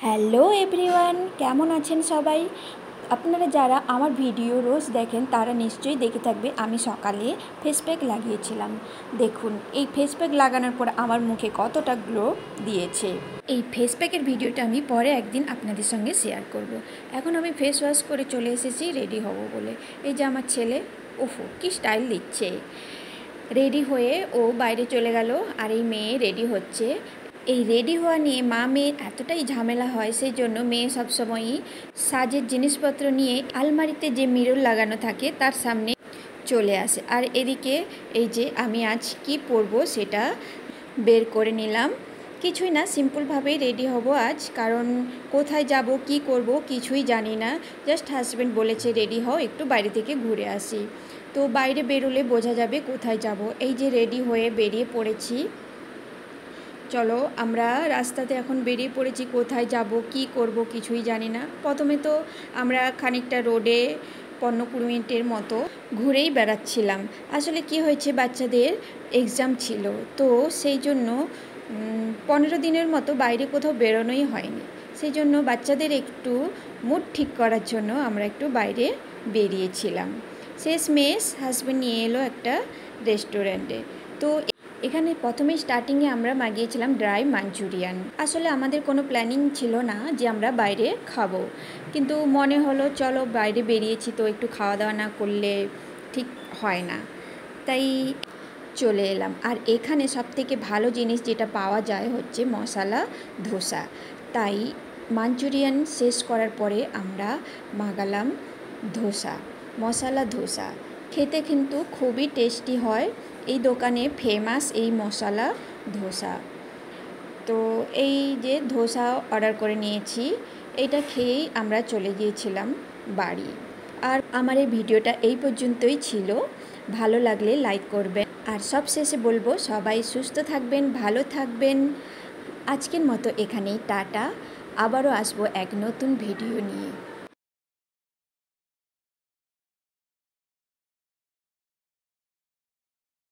Hello everyone, কেমন আছেন সবাই? আপনারা যারা আমার ভিডিও রোজ দেখেন তারা নিশ্চয়ই দেখে থাকবে আমি সকালে ফেস প্যাক লাগিয়েছিলাম। দেখুন এই ফেস প্যাক লাগানোর পর আমার মুখে কতটা গ্লো দিয়েছে। এই ফেস প্যাকের ভিডিওটা আমি পরে একদিন আপনাদের সঙ্গে শেয়ার করব। এখন আমি ফেস ওয়াশ করে চলে এসেছি রেডি হব বলে। এই যে আমার ছেলে, ওফো কি স্টাইল দিচ্ছে। রেডি হয়ে ও বাইরে চলে গেল, আর এই মেয়ে রেডি হচ্ছে। এই রেডি হওয়া নিয়ে মা মেয়ের এতটাই ঝামেলা হয়, সেই জন্য মেয়ে সবসময়ই সাজের জিনিসপত্র নিয়ে আলমারিতে যে মিরর লাগানো থাকে তার সামনে চলে আসে। আর এদিকে এই যে আমি আজ কি পরবো সেটা বের করে নিলাম। কিছুই না, সিম্পলভাবেই রেডি হব আজ, কারণ কোথায় যাব কি করব কিছুই জানি না। জাস্ট হাজব্যান্ড বলেছে রেডি হও, একটু বাইরে থেকে ঘুরে আসি। তো বাইরে বেরোলে বোঝা যাবে কোথায় যাব। এই যে রেডি হয়ে বেরিয়ে পড়েছি। চলো আমরা রাস্তাতে এখন বেরিয়ে পড়েছি, কোথায় যাব কি করব কিছুই জানি না। প্রথমে তো আমরা খানিকটা রোডে 15-20 মিনিটের মতো ঘুরেই বেড়াচ্ছিলাম। আসলে কি হয়েছে, বাচ্চাদের এক্সাম ছিল, তো সেই জন্য 15 দিনের মতো বাইরে কোথাও বেরোনোই হয়নি। সেই জন্য বাচ্চাদের একটু মুড ঠিক করার জন্য আমরা একটু বাইরে বেরিয়েছিলাম। শেষমেশ হাজব্যান্ড নিয়ে এলো একটা রেস্টুরেন্টে। তো এখানে প্রথমে স্টার্টিংয়ে আমরা মাগিয়েছিলাম ড্রাই মাঞ্চুরিয়ান। আসলে আমাদের কোনো প্ল্যানিং ছিল না যে আমরা বাইরে খাবো, কিন্তু মনে হলো চলো বাইরে বেরিয়েছি তো একটু খাওয়া দাওয়া না করলে ঠিক হয় না, তাই চলে এলাম। আর এখানে সবথেকে ভালো জিনিস যেটা পাওয়া যায় হচ্ছে মশলা ধোসা। তাই মাঞ্চুরিয়ান শেষ করার পরে আমরা মাগালাম ধোসা, মশলা ধোসা। খেতে কিন্তু খুবই টেস্টি হয়। এই দোকানে ফেমাস এই মশলা ধোসা। তো এই যে ধোসা অর্ডার করে নিয়েছি, এটা খেয়েই আমরা চলে গিয়েছিলাম বাড়ি। আর আমার এই ভিডিওটা এই পর্যন্তই ছিল। ভালো লাগলে লাইক করবেন, আর সবশেষে বলবো সবাই সুস্থ থাকবেন, ভালো থাকবেন। আজকের মতো এখানেই টাটা। আবারও আসবো এক নতুন ভিডিও নিয়ে।